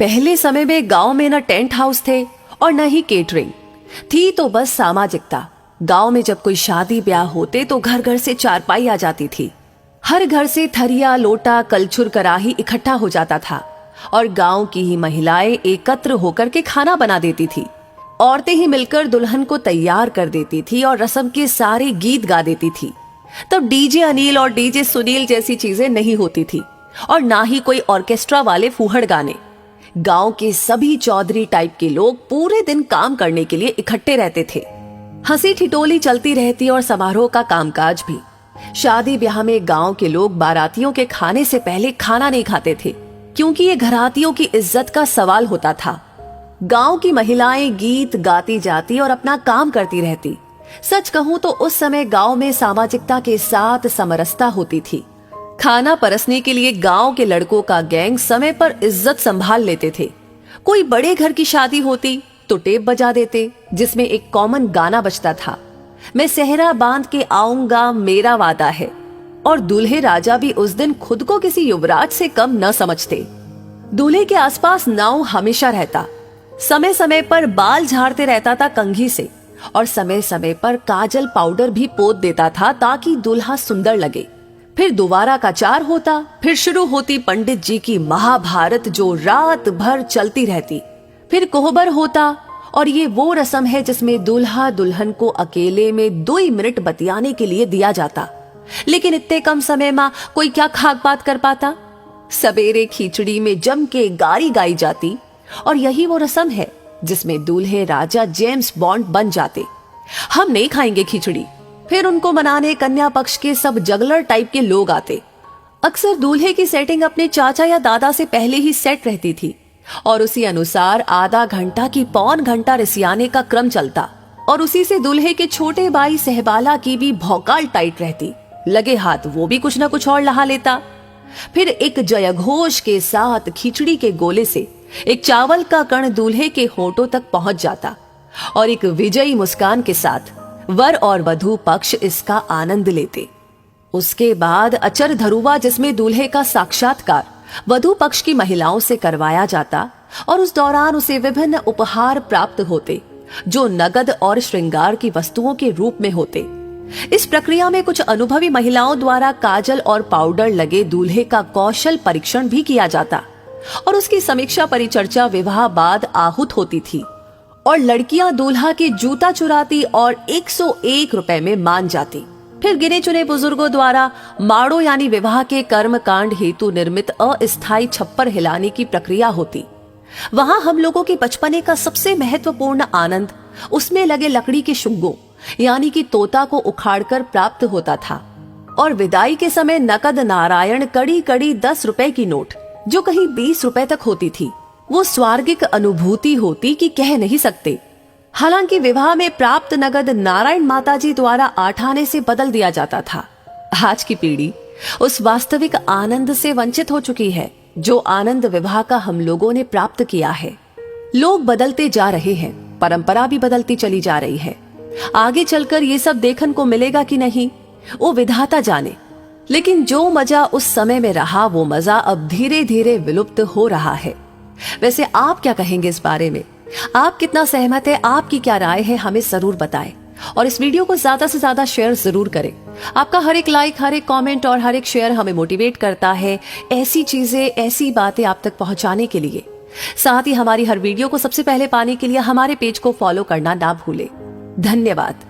पहले समय में गांव में न टेंट हाउस थे और न ही केटरिंग थी, तो बस सामाजिकता। गांव में जब कोई शादी ब्याह होते तो घर घर से चारपाई आ जाती थी। हर घर से थरिया, लोटा, कलछुल, कराही इकट्ठा हो जाता था और गांव की ही महिलाएं एकत्र होकर के खाना बना देती थी। औरतें ही मिलकर दुल्हन को तैयार कर देती थी और रस्म के सारे गीत गा देती थी। तब डीजे अनिल और डीजे सुनील जैसी चीजें नहीं होती थी और ना ही कोई ऑर्केस्ट्रा वाले फूहड़ गाने। गांव के सभी चौधरी टाइप के लोग पूरे दिन काम करने के लिए इकट्ठे रहते थे। हंसी ठिठोली चलती रहती और समारोह का कामकाज भी। शादी ब्याह में गांव के लोग बारातियों के खाने से पहले खाना नहीं खाते थे, क्योंकि ये घरातियों की इज्जत का सवाल होता था। गांव की महिलाएं गीत गाती जाती और अपना काम करती रहती। सच कहूं तो उस समय गांव में सामाजिकता के साथ समरसता होती थी। खाना परसने के लिए गांव के लड़कों का गैंग समय पर इज्जत संभाल लेते थे। कोई बड़े घर की शादी होती तो टेप बजा देते, जिसमें एक कॉमन गाना बजता था, मैं सेहरा बांध के आऊंगा मेरा वादा है। और दूल्हे राजा भी उस दिन खुद को किसी युवराज से कम न समझते। दूल्हे के आसपास नाव हमेशा रहता। समय समय पर बाल झाड़ते रहता था कंघी से और समय समय पर काजल पाउडर भी पोत देता था ताकि दूल्हा सुंदर लगे। फिर दोबारा का चार होता, फिर शुरू होती पंडित जी की महाभारत जो रात भर चलती रहती। फिर कोहबर होता और ये वो रस्म है जिसमें दूल्हा दुल्हन को अकेले में 2 मिनट बतियाने के लिए दिया जाता। लेकिन इतने कम समय में कोई क्या खाक बात कर पाता। सवेरे खिचड़ी में जम के गारी गाई जाती और यही वो रस्म है जिसमें दूल्हे राजा जेम्स बॉन्ड बन जाते। हम नहीं खाएंगे खिचड़ी। फिर उनको मनाने कन्या पक्ष के सब जगलर टाइप के लोग आते। अक्सर दूल्हे की सेटिंग अपने चाचा या दादा से पहले ही सेट रहती थी और उसी अनुसार आधा घंटा की पौन घंटा रिसियाने का क्रम चलता और उसी से दूल्हे के छोटे भाई सहबाला की भी भौकाल टाइट रहती। लगे हाथ वो भी कुछ न कुछ और लहा लेता। फिर एक जयघोष के साथ खिचड़ी के गोले से एक चावल का कण दूल्हे के होठों तक पहुंच जाता और एक विजयी मुस्कान के साथ वर और वधू पक्ष इसका आनंद लेते। उसके बाद अचर धरुवा, जिसमें दूल्हे का साक्षात्कार वधू पक्ष की महिलाओं से करवाया जाता और उस दौरान उसे विभिन्न उपहार प्राप्त होते जो नगद और श्रृंगार की वस्तुओं के रूप में होते। इस प्रक्रिया में कुछ अनुभवी महिलाओं द्वारा काजल और पाउडर लगे दूल्हे का कौशल परीक्षण भी किया जाता और उसकी समीक्षा परिचर्चा विवाह बाद आहूत होती थी और लड़कियां दूल्हा के जूता चुराती और 101 रुपए में मान जाती। फिर गिने चुने बुजुर्गों द्वारा माड़ो यानी विवाह के कर्म कांड हेतु निर्मित अस्थायी छप्पर हिलाने की प्रक्रिया होती। वहां हम लोगों के बचपने का सबसे महत्वपूर्ण आनंद उसमें लगे लकड़ी के शुंगों यानी कि तोता को उखाड़कर प्राप्त होता था और विदाई के समय नकद नारायण कड़ी कड़ी 10 रुपए की नोट जो कहीं 20 रुपए तक होती थी। वो स्वर्गिक अनुभूति होती कि कह नहीं सकते। हालांकि विवाह में प्राप्त नगद नारायण माताजी द्वारा 8 आने से बदल दिया जाता था। आज की पीढ़ी उस वास्तविक आनंद से वंचित हो चुकी है जो आनंद विवाह का हम लोगों ने प्राप्त किया है। लोग बदलते जा रहे हैं, परंपरा भी बदलती चली जा रही है। आगे चलकर ये सब देखने को मिलेगा कि नहीं वो विधाता जाने, लेकिन जो मजा उस समय में रहा वो मजा अब धीरे धीरे विलुप्त हो रहा है। वैसे आप क्या कहेंगे इस बारे में? आप कितना सहमत है? आपकी क्या राय है? हमें जरूर बताएं और इस वीडियो को ज्यादा से ज्यादा शेयर जरूर करें। आपका हर एक लाइक, हर एक कमेंट और हर एक शेयर हमें मोटिवेट करता है ऐसी चीजें, ऐसी बातें आप तक पहुंचाने के लिए। साथ ही हमारी हर वीडियो को सबसे पहले पाने के लिए हमारे पेज को फॉलो करना ना भूलें। धन्यवाद।